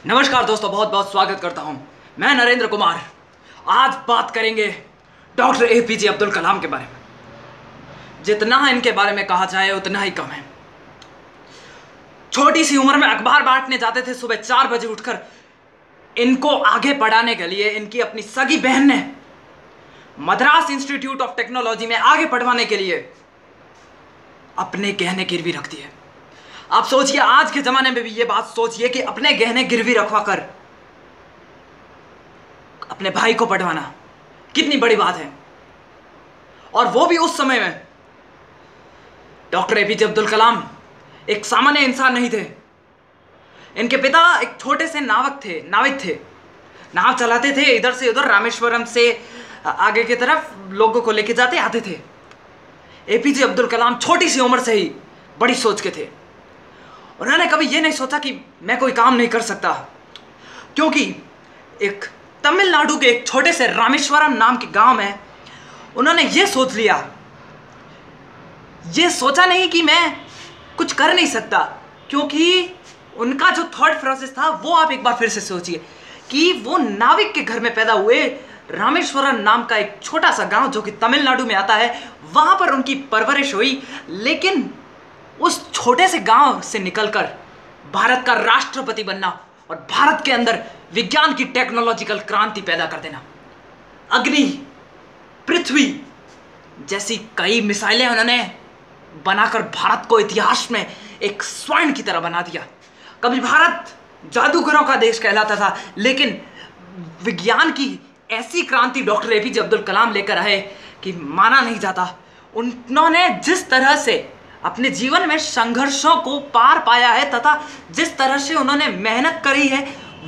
नमस्कार दोस्तों, बहुत बहुत स्वागत करता हूं। मैं नरेंद्र कुमार। आज बात करेंगे डॉक्टर एपीजे अब्दुल कलाम के बारे में। जितना इनके बारे में कहा जाए उतना ही कम है। छोटी सी उम्र में अखबार बांटने जाते थे सुबह 4 बजे उठकर। इनको आगे बढ़ाने के लिए इनकी अपनी सगी बहन ने मद्रास इंस्टीट्यूट ऑफ टेक्नोलॉजी में आगे पढ़वाने के लिए अपने गहने गिरवी रख दिए। आप सोचिए, आज के जमाने में भी ये बात सोचिए कि अपने गहने गिरवी रखवा कर अपने भाई को पढ़वाना कितनी बड़ी बात है। और वो भी उस समय में। डॉक्टर एपीजे अब्दुल कलाम एक सामान्य इंसान नहीं थे। इनके पिता एक छोटे से नाविक थे। नाव चलाते थे, इधर से उधर रामेश्वरम से आगे की तरफ लोगों को लेके जाते आते थे। एपीजे अब्दुल कलाम छोटी सी उम्र से ही बड़ी सोच के थे। उन्होंने कभी ये नहीं सोचा कि मैं कोई काम नहीं कर सकता, क्योंकि एक तमिलनाडु के एक छोटे से रामेश्वरम नाम के गांव में उन्होंने ये सोच लिया, ये सोचा नहीं कि मैं कुछ कर नहीं सकता, क्योंकि उनका जो थॉट प्रोसेस था वो आप एक बार फिर से सोचिए कि वो नाविक के घर में पैदा हुए। रामेश्वरम नाम का एक छोटा सा गांव जो कि तमिलनाडु में आता है, वहां पर उनकी परवरिश हुई। लेकिन उस छोटे से गांव से निकलकर भारत का राष्ट्रपति बनना और भारत के अंदर विज्ञान की टेक्नोलॉजिकल क्रांति पैदा कर देना, अग्नि, पृथ्वी जैसी कई मिसाइलें उन्होंने बनाकर भारत को इतिहास में एक स्वर्ण की तरह बना दिया। कभी भारत जादूगरों का देश कहलाता था, लेकिन विज्ञान की ऐसी क्रांति डॉक्टर एपीजे अब्दुल कलाम लेकर आए कि माना नहीं जाता। उन्होंने जिस तरह से अपने जीवन में संघर्षों को पार पाया है तथा जिस तरह से उन्होंने मेहनत करी है,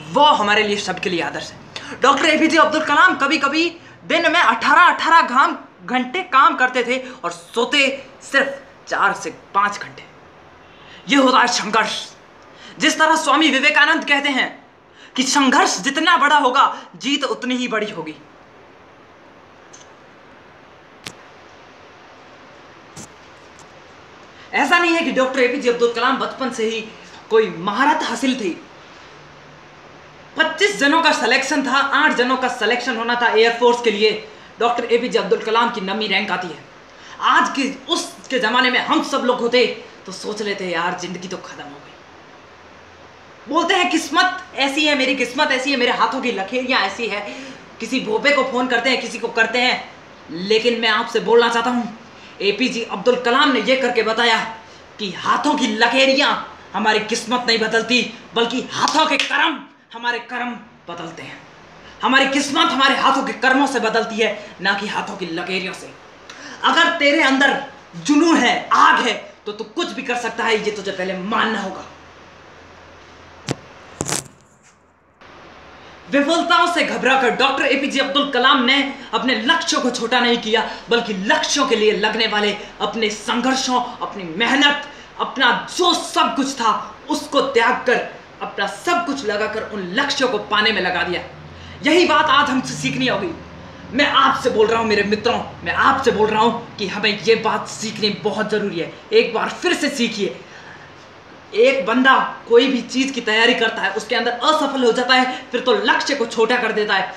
वो हमारे लिए सबके लिए आदर्श है। डॉक्टर एपीजे अब्दुल कलाम कभी कभी दिन में 18 घंटे काम करते थे और सोते सिर्फ 4 से 5 घंटे। ये होता है संघर्ष। जिस तरह स्वामी विवेकानंद कहते हैं कि संघर्ष जितना बड़ा होगा, जीत उतनी ही बड़ी होगी। ऐसा नहीं है कि डॉक्टर एपीजे अब्दुल कलाम बचपन से ही कोई महारत हासिल थी। 25 जनों का सिलेक्शन था, 8 जनों का सिलेक्शन होना था एयरफोर्स के लिए। डॉक्टर एपीजे अब्दुल कलाम की नमी रैंक आती है। आज के उसके जमाने में हम सब लोग होते तो सोच लेते हैं यार जिंदगी तो खत्म हो गई। बोलते हैं किस्मत ऐसी है, मेरी किस्मत ऐसी है, मेरे हाथों की लकीरियां ऐसी है। किसी भोपे को फोन करते हैं, किसी को करते हैं। लेकिन मैं आपसे बोलना चाहता हूं, एपीजे अब्दुल कलाम ने यह करके बताया कि हाथों की लकीरियां हमारी किस्मत नहीं बदलती, बल्कि हाथों के कर्म हमारे कर्म बदलते हैं। हमारी किस्मत हमारे हाथों के कर्मों से बदलती है, ना कि हाथों की लकीरियों से। अगर तेरे अंदर जुनून है, आग है, तो तू कुछ भी कर सकता है। ये तुझे पहले मानना होगा। विफलताओं से घबराकर डॉक्टर एपीजे अब्दुल कलाम ने अपने लक्ष्यों को छोटा नहीं किया, बल्कि लक्ष्यों के लिए लगने वाले अपने संघर्षों, अपनी मेहनत, अपना जो सब कुछ था उसको त्याग कर अपना सब कुछ लगाकर उन लक्ष्यों को पाने में लगा दिया। यही बात आज हमसे सीखनी होगी। मैं आपसे बोल रहा हूं मेरे मित्रों, मैं आपसे बोल रहा हूं कि हमें ये बात सीखनी बहुत जरूरी है। एक बार फिर से सीखिए। एक बंदा कोई भी चीज की तैयारी करता है, उसके अंदर असफल हो जाता है, फिर तो लक्ष्य को छोटा कर देता है।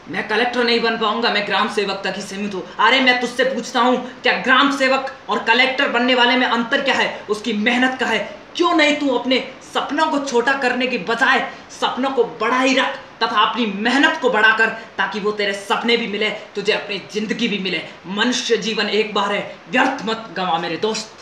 मैं कलेक्टर नहीं बन पाऊंगा, मैं ग्राम सेवक तक ही सीमित हूं। अरे मैं तुझसे पूछता हूं, क्या ग्राम सेवक और कलेक्टर बनने वाले में अंतर क्या है? उसकी मेहनत का है। क्यों नहीं तू अपने सपनों को छोटा करने की बजाय सपनों को बड़ा ही रख तथा अपनी मेहनत को बढ़ाकर, ताकि वो तेरे सपने भी मिले, तुझे अपनी जिंदगी भी मिले। मनुष्य जीवन एक बार है, व्यर्थ मत गंवा मेरे दोस्त।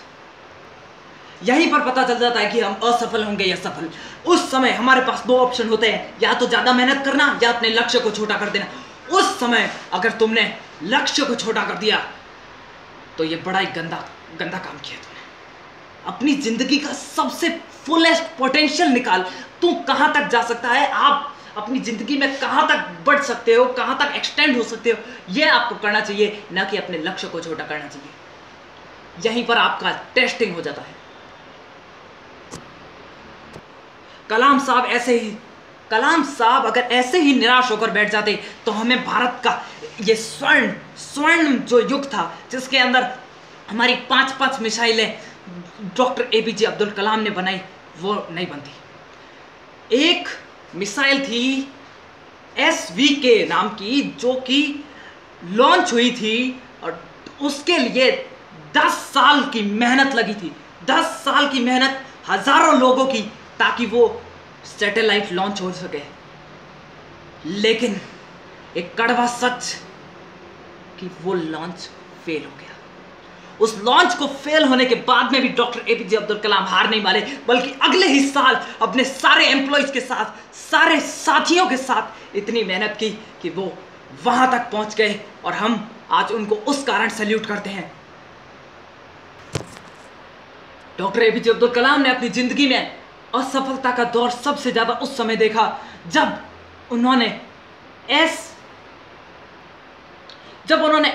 यहीं पर पता चल जाता है कि हम असफल होंगे या सफल। उस समय हमारे पास 2 ऑप्शन होते हैं, या तो ज्यादा मेहनत करना या अपने लक्ष्य को छोटा कर देना। उस समय अगर तुमने लक्ष्य को छोटा कर दिया तो ये बड़ा ही गंदा काम किया तुमने। अपनी जिंदगी का सबसे फुलेस्ट पोटेंशियल निकाल। तू कहां तक जा सकता है, आप अपनी जिंदगी में कहां तक बढ़ सकते हो, कहां तक एक्सटेंड हो सकते हो, यह आपको करना चाहिए, ना कि अपने लक्ष्य को छोटा करना चाहिए। यहीं पर आपका टेस्टिंग हो जाता है। कलाम साहब अगर ऐसे ही निराश होकर बैठ जाते तो हमें भारत का ये स्वर्ण जो युग था, जिसके अंदर हमारी 5 मिसाइलें डॉक्टर एपीजे अब्दुल कलाम ने बनाई, वो नहीं बनती। एक मिसाइल थी SVK नाम की, जो कि लॉन्च हुई थी और उसके लिए 10 साल की मेहनत लगी थी। 10 साल की मेहनत हजारों लोगों की, ताकि वो सैटेलाइट लॉन्च हो सके। लेकिन एक कड़वा सच कि वो लॉन्च फेल हो गया। उस लॉन्च को फेल होने के बाद में भी डॉक्टर APJ अब्दुल कलाम हार नहीं माने, बल्कि अगले ही साल अपने सारे एम्प्लॉयज के साथ, सारे साथियों के साथ इतनी मेहनत की कि वो वहां तक पहुंच गए, और हम आज उनको उस कारण सैल्यूट करते हैं। डॉक्टर APJ अब्दुल कलाम ने अपनी जिंदगी में असफलता का दौर सबसे ज्यादा उस समय देखा जब उन्होंने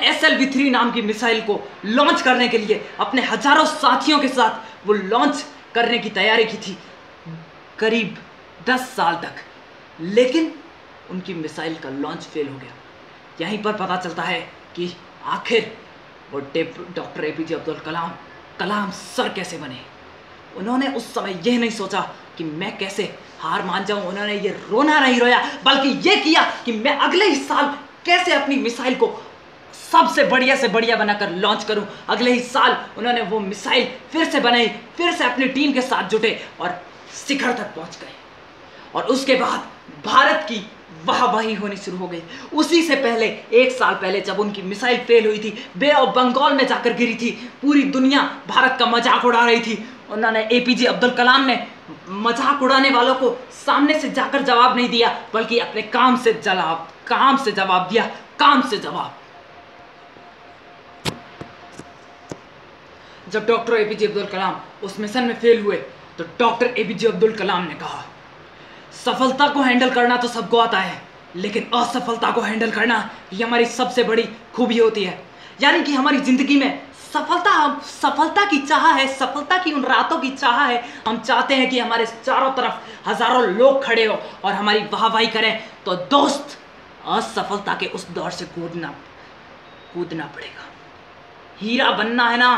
SLV-3 नाम की मिसाइल को लॉन्च करने के लिए अपने हजारों साथियों के साथ वो लॉन्च करने की तैयारी की थी, करीब 10 साल तक। लेकिन उनकी मिसाइल का लॉन्च फेल हो गया। यहीं पर पता चलता है कि आखिर वो doctor APJ Abdul Kalam sir कैसे बने। उन्होंने उस समय यह नहीं सोचा कि मैं कैसे हार मान जाऊं, उन्होंने ये रोना नहीं रोया, बल्कि ये किया कि मैं अगले ही साल कैसे अपनी मिसाइल को सबसे बढ़िया से बढ़िया बनाकर लॉन्च करूं। अगले ही साल उन्होंने वो मिसाइल फिर से बनाई, फिर से अपनी टीम के साथ जुटे और शिखर तक पहुंच गए। और उसके बाद भारत की वाहवाही होनी शुरू हो गई। उसी से पहले, 1 साल पहले, जब उनकी मिसाइल फेल हुई थी, बे ऑफ बंगाल में जाकर गिरी थी, पूरी दुनिया भारत का मजाक उड़ा रही थी। उन्होंने APJ अब्दुल कलाम ने मजाक उड़ाने वालों को सामने से जाकर जवाब नहीं दिया, बल्कि अपने काम से जवाब दिया। जब डॉक्टर APJ अब्दुल कलाम उस मिशन में फेल हुए तो डॉक्टर APJ अब्दुल कलाम ने कहा, सफलता को हैंडल करना तो सबको आता है, लेकिन असफलता को हैंडल करना ये हमारी सबसे बड़ी खूबी होती है। यानी कि हमारी जिंदगी में सफलता की चाह है, सफलता की उन रातों की चाह है। हम चाहते हैं कि हमारे चारों तरफ हजारों लोग खड़े हो और हमारी वाहवाही करें। तो दोस्त, असफलता के उस दौर से कूदना पड़ेगा। हीरा बनना है ना,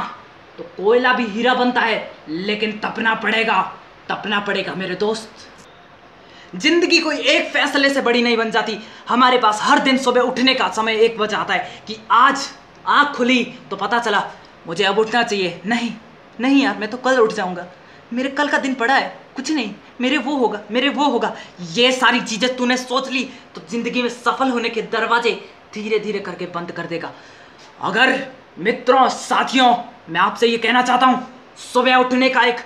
तो कोयला भी हीरा बनता है, लेकिन तपना पड़ेगा मेरे दोस्त। जिंदगी कोई एक फैसले से बड़ी नहीं बन जाती। हमारे पास हर दिन सुबह उठने का समय एक बज आता है कि आज आँख खुली तो पता चला मुझे अब उठना चाहिए। नहीं यार, मैं तो कल उठ जाऊंगा, मेरे कल का दिन पड़ा है, कुछ नहीं, मेरे वो होगा। ये सारी चीजें तूने सोच ली तो जिंदगी में सफल होने के दरवाजे धीरे धीरे करके बंद कर देगा। अगर मित्रों, साथियों, मैं आपसे ये कहना चाहता हूं, सुबह उठने का एक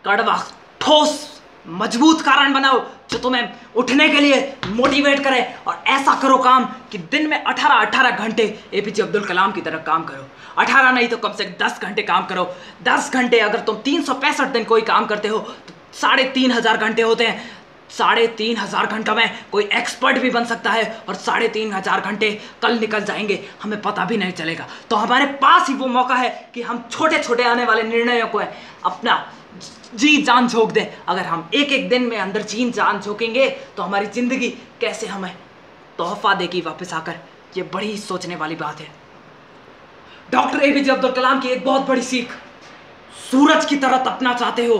कड़वा, ठोस, मजबूत कारण बनाओ जो तुम्हें उठने के लिए मोटिवेट करे, और ऐसा करो काम कि दिन में 18 घंटे APJ अब्दुल कलाम की तरह काम करो। 18 नहीं तो कम से कम 10 घंटे काम करो। 10 घंटे, अगर तुम 365 दिन कोई काम करते हो तो 3500 घंटे होते हैं। 3500 घंटों में कोई एक्सपर्ट भी बन सकता है, और 3500 घंटे कल निकल जाएंगे, हमें पता भी नहीं चलेगा। तो हमारे पास ही वो मौका है कि हम छोटे छोटे आने वाले निर्णयों को अपना जी जान झोंक दें। अगर हम एक दिन में अंदर जी जान झोंकेंगे तो हमारी जिंदगी कैसे हमें तोहफा देगी वापस आकर। ये बड़ी ही सोचने वाली बात है। डॉक्टर APJ अब्दुल कलाम की एक बहुत बड़ी सीख, सूरज की तरह तपना चाहते हो।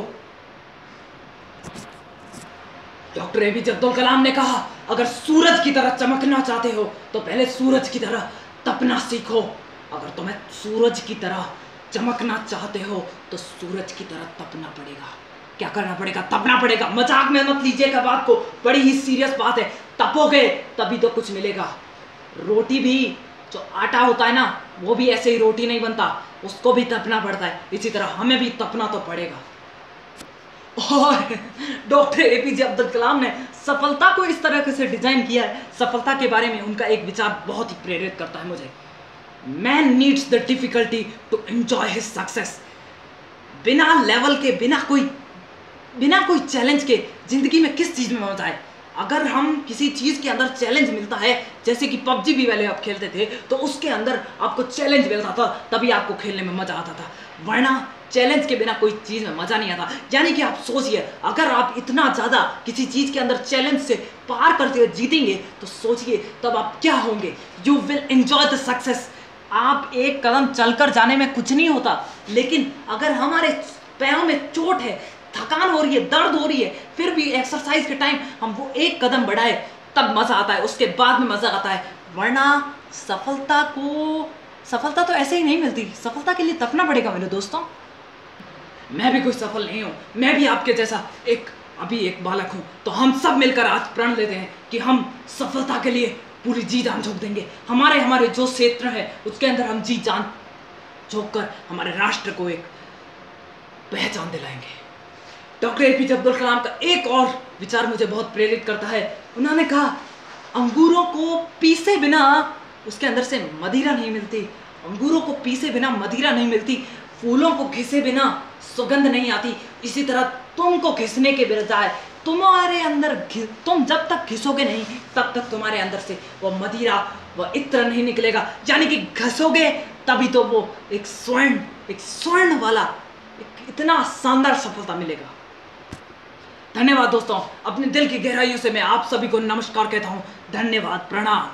डॉक्टर APJ अब्दुल कलाम ने कहा, अगर सूरज की तरह चमकना चाहते हो तो पहले सूरज की तरह तपना सीखो। अगर तुम्हें सूरज की तरह चमकना चाहते हो तो सूरज की तरह तपना पड़ेगा। क्या करना पड़ेगा? तपना पड़ेगा। मजाक में मत लीजिएगा बात को, बड़ी ही सीरियस बात है। तपोगे तभी तो कुछ मिलेगा। रोटी भी, जो आटा होता है ना, वो भी ऐसे ही रोटी नहीं बनता, उसको भी तपना पड़ता है। इसी तरह हमें भी तपना तो पड़ेगा। और डॉक्टर APJ अब्दुल कलाम ने सफलता को इस तरह से डिजाइन किया है। सफलता के बारे में उनका एक विचार बहुत ही प्रेरित करता है मुझे। Man needs the difficulty to enjoy his success। बिना लेवल के, बिना कोई चैलेंज के जिंदगी में किस चीज में मजा है? अगर हम किसी चीज के अंदर चैलेंज मिलता है, जैसे कि PUBG भी पहले आप खेलते थे, तो उसके अंदर आपको चैलेंज मिलता था, तभी आपको खेलने में मजा आता था, वरना चैलेंज के बिना कोई चीज में मजा नहीं आता। यानी कि आप सोचिए, अगर आप इतना ज्यादा किसी चीज के अंदर चैलेंज से पार करते हुए जीतेंगे तो सोचिए तब आप क्या होंगे। You will enjoy the success. आप एक कदम चलकर जाने में कुछ नहीं होता, लेकिन अगर हमारे पैरों में चोट है, थकान हो रही है, दर्द हो रही है, फिर भी एक्सरसाइज के टाइम हम वो एक कदम बढ़ाए तब मजा आता है, उसके बाद में मजा आता है। वरना सफलता तो ऐसे ही नहीं मिलती, सफलता के लिए तपना पड़ेगा मेरे दोस्तों। मैं भी कोई सफल नहीं हूं, मैं भी आपके जैसा अभी एक बालक हूं। तो हम सब मिलकर आज प्रण लेते हैं कि हम सफलता के लिए पूरी जी जान झोंक देंगे। हमारे जो क्षेत्र है उसके अंदर हम जी जान झोंक कर हमारे राष्ट्र को एक पहचान दिलाएंगे। डॉक्टर एपीजे अब्दुल कलाम का एक और विचार मुझे बहुत प्रेरित करता है। उन्होंने कहा, अंगूरों को पीसे बिना उसके अंदर से मदिरा नहीं मिलती, अंगूरों को पीसे बिना मदिरा नहीं मिलती, फूलों को घिसे बिना सुगंध नहीं आती। इसी तरह तुमको घिसने के बजाय तुम्हारे अंदर तुम जब तक घिसोगे नहीं तब तक तुम्हारे अंदर से वो मदिरा, वो इत्र नहीं निकलेगा। यानी कि घसोगे तभी तो वो एक स्वर्ण वाला इतना शानदार सफलता मिलेगा। धन्यवाद दोस्तों, अपने दिल की गहराइयों से मैं आप सभी को नमस्कार कहता हूं। धन्यवाद, प्रणाम।